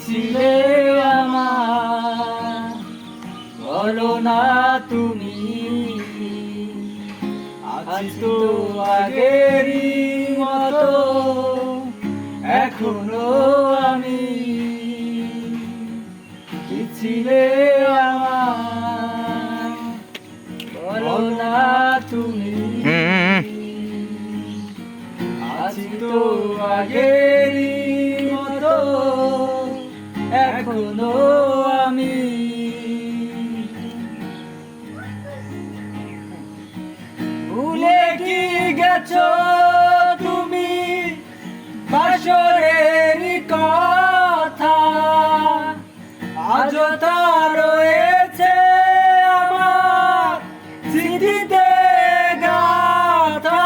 ছিলে আমার, বলো না তুমি আজ তো আগেরই মতো এখনো আমি। কি ছিলে আমার, বলো না তুমি আজ তো আগেরই মতো এখনো আমি। ভুলে কি গেছো তুমি বাসরের কথা, আজও তা রয়েছে আমার স্মৃতিতে গাথা।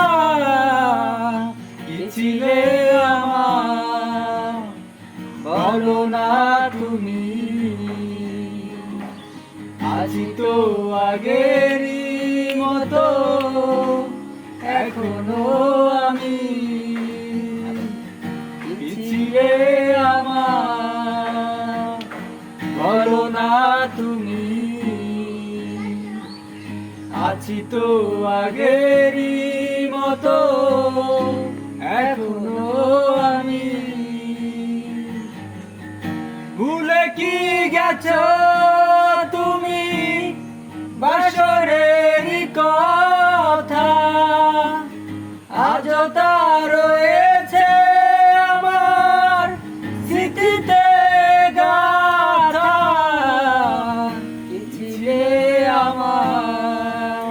কি ছিলে আমার, বলো না তুমি আজ তো আগেরই মতো এখনো আমি। কি ছিলে আমার, বলো না তুমি আছি তো আগেরই মতো এখনো আমি। ভুলে কি গেছো তুমি বাসরের কথা, আজও তা রয়েছে আমার স্মৃতিতে গাথা। কি ছিলে আমার,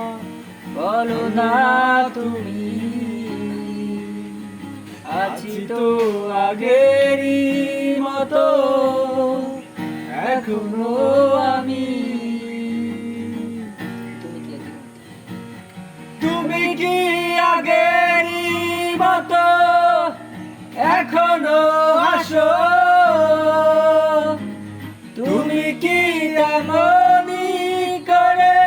বলো না তুমি আছি তো আগেরই মতো এখনো আমি। তুমি কি আগেরই মতো এখনো আসো, তুমি কি তেমনি করে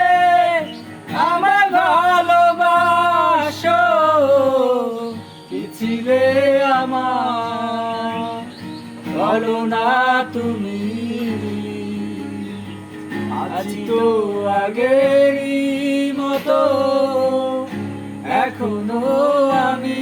আমার ভালোবাসো। কি ছিলে আমার, বলো না তুমি আজ তো আগেরই মতো এখনো আমি।